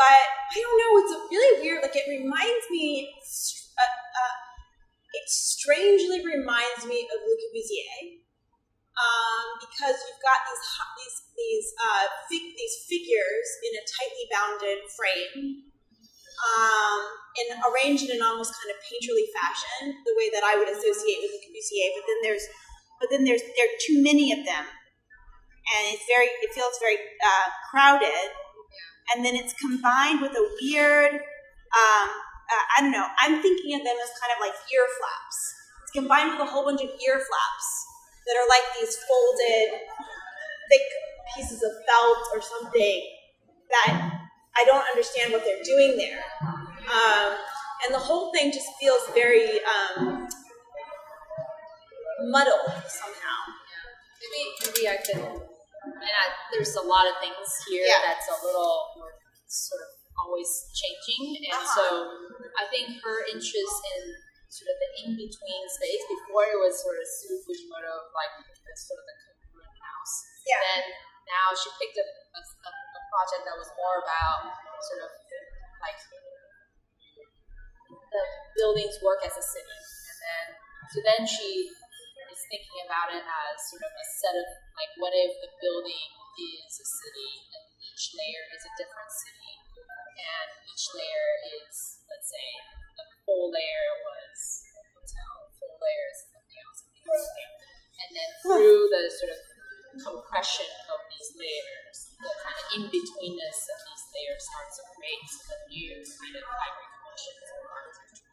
but I don't know. It's a really weird. Like it reminds me. It strangely reminds me of Le Corbusier, because you've got these figures in a tightly bounded frame, and arranged in an almost kind of painterly fashion, the way that I would associate with Le Corbusier. But then there are too many of them, and it feels very crowded, and then it's combined with a weird. I don't know. I'm thinking of them as kind of like ear flaps. It's combined with a whole bunch of ear flaps that are like these folded, thick pieces of felt or something that I don't understand what they're doing there. And the whole thing just feels very muddled somehow. Maybe I could. There's a lot of things here that's a little sort of always changing, and so I think her interest in sort of the in-between space, before it was sort of Sue Fujimoto, like sort of the congruent house. Yeah. Then now she picked up a project that was more about sort of like the buildings work as a city, and then she is thinking about it as sort of a set of like, what if the building is a city and each layer is a different city. And each layer is, let's say, the full layer was hotel, full layer is something else. And then through the sort of compression of these layers, the kind of in-betweenness of these layers starts to create some new kind of hybrid conditions of architecture.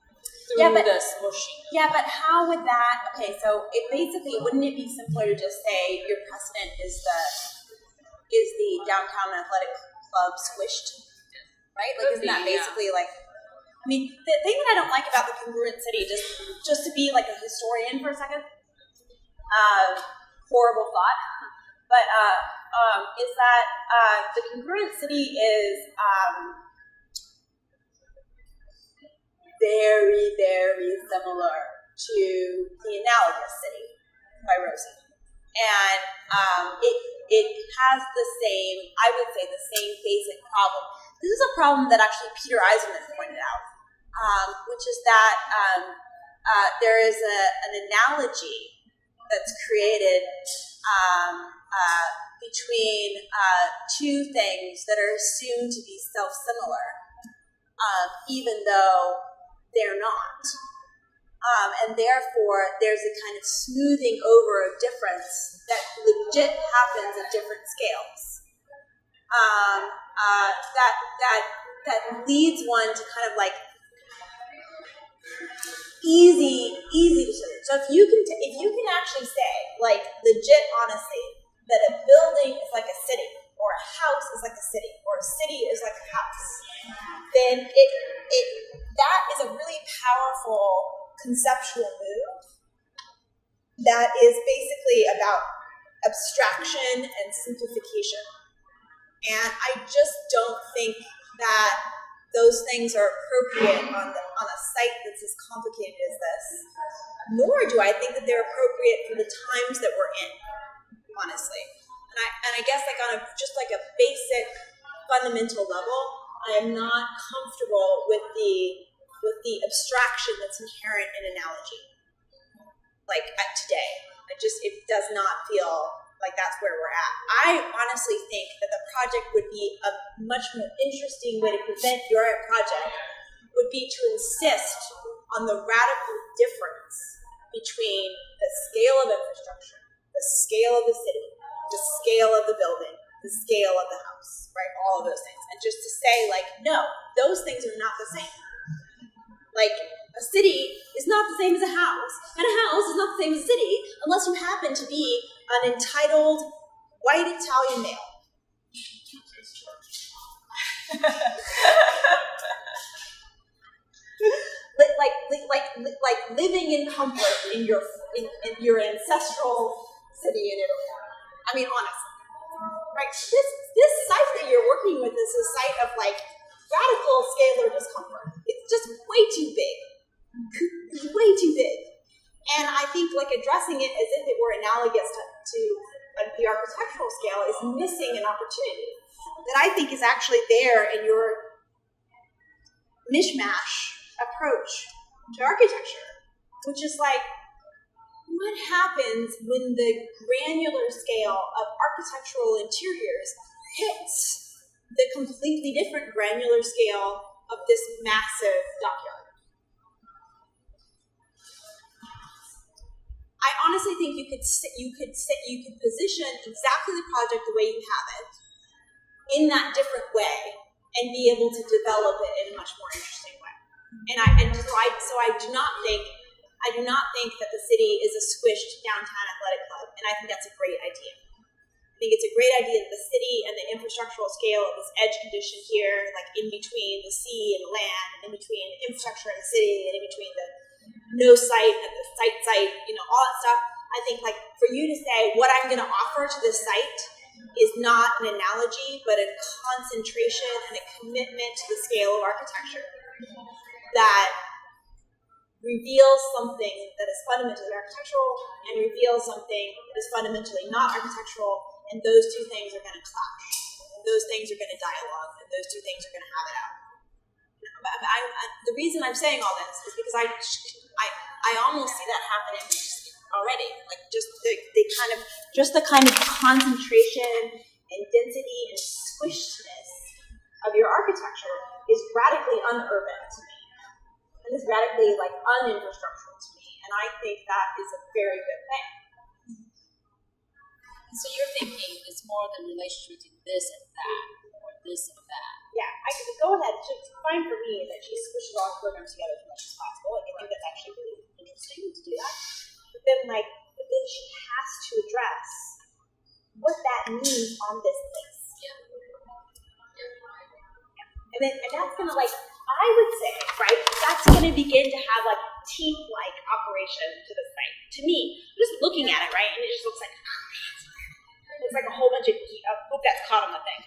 Through the smushing. Yeah, but how would that, okay, so it basically, wouldn't it be simpler to just say your precedent is the downtown athletic club squished? Right? Like, isn't that basically like, I mean, the thing that I don't like about the congruent city, just to be like a historian for a second, horrible thought, but is that the congruent city is very, very similar to the analogous city by Rosie. And it has the same, I would say, the same basic problem. This is a problem that actually Peter Eisenman pointed out, which is that there is an analogy that's created between two things that are assumed to be self-similar, even though they're not. And therefore, there's a kind of smoothing over of difference that legit happens at different scales. That leads one to kind of like easy decisions. So if you can actually say, like, legit honestly, that a building is like a city, or a house is like a city, or a city is like a house, then that is a really powerful conceptual move that is basically about abstraction and simplification. And I just don't think that those things are appropriate on a site that's as complicated as this. Nor do I think that they're appropriate for the times that we're in, honestly. And I guess like on just a basic fundamental level, I am not comfortable with the abstraction that's inherent in analogy. Like at today, it does not feel like that's where we're at. I honestly think that the project would be a much more interesting way to present your project would be to insist on the radical difference between the scale of infrastructure, the scale of the city, the scale of the building, the scale of the house, right? All of those things. And just to say, like, no, those things are not the same. Like, a city is not the same as a house, and a house is not the same as a city unless you happen to be an entitled white Italian male. like living in comfort in your ancestral city in Italy. I mean, honestly, right? This site that you're working with is a site of like radical scalar discomfort. It's just way too big. It's way too big. And I think like addressing it as if it were analogous to the architectural scale is missing an opportunity that I think is actually there in your mishmash approach to architecture, which is like, what happens when the granular scale of architectural interiors hits the completely different granular scale of this massive dockyard? I honestly think you could position exactly the project the way you have it in that different way and be able to develop it in a much more interesting way. So I do not think that the city is a squished downtown athletic club, and I think that's a great idea. I think it's a great idea that the city and the infrastructural scale of this edge condition here, like in between the sea and the land, and in between the infrastructure and the city, and in between the no site and the site, all that stuff. I think like for you to say what I'm going to offer to this site is not an analogy, but a concentration and a commitment to the scale of architecture that reveals something that is fundamentally architectural and reveals something that is fundamentally not architectural, and those two things are going to clash. Those things are going to dialogue, and those two things are going to have it out. The reason I'm saying all this is because I almost see that happening already. Like just the kind of concentration and density and squishedness of your architecture is radically unurban to me, and is radically like uninfrastructural to me, and I think that is a very good thing. So you're thinking it's more the relationship between this and that, or this and that. Yeah, I could go ahead. It's fine for me that she squishes all programs together as much as possible. Like, I think that's actually really interesting to do that. But then she has to address what that means on this place. Yeah. And that's gonna I would say, right, that's gonna begin to have like teeth-like operation to the site. To me, just looking at it, right, and it just looks like it's like a whole bunch of poop that's caught on the thing.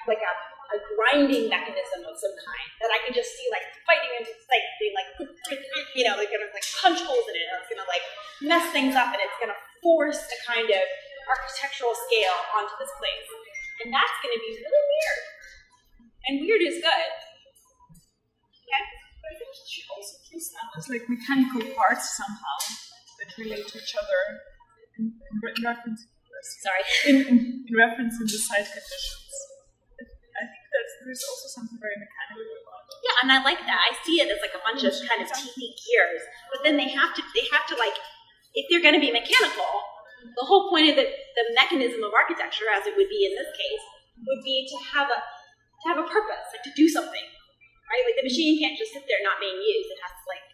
Like a grinding mechanism of some kind that I can just see like fighting into the site, being like, they're gonna like punch holes in it, or it's gonna like mess things up, and it's gonna force a kind of architectural scale onto this place, and that's gonna be really weird. And weird is good. Okay. But I think you should also use them as like mechanical parts somehow that relate to each other in reference. In reference in the site conditions. I think there's also something very mechanical about it. Yeah, and I like that. I see it as like a bunch of kind of teethy gears, but then they have to like, if they're going to be mechanical, the whole point of the mechanism of architecture, as it would be in this case, would be to have a purpose, like to do something, right? Like the machine can't just sit there not being used. It has to like,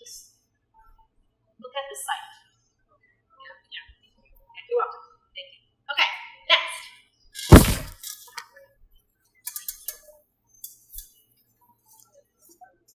just look at the site.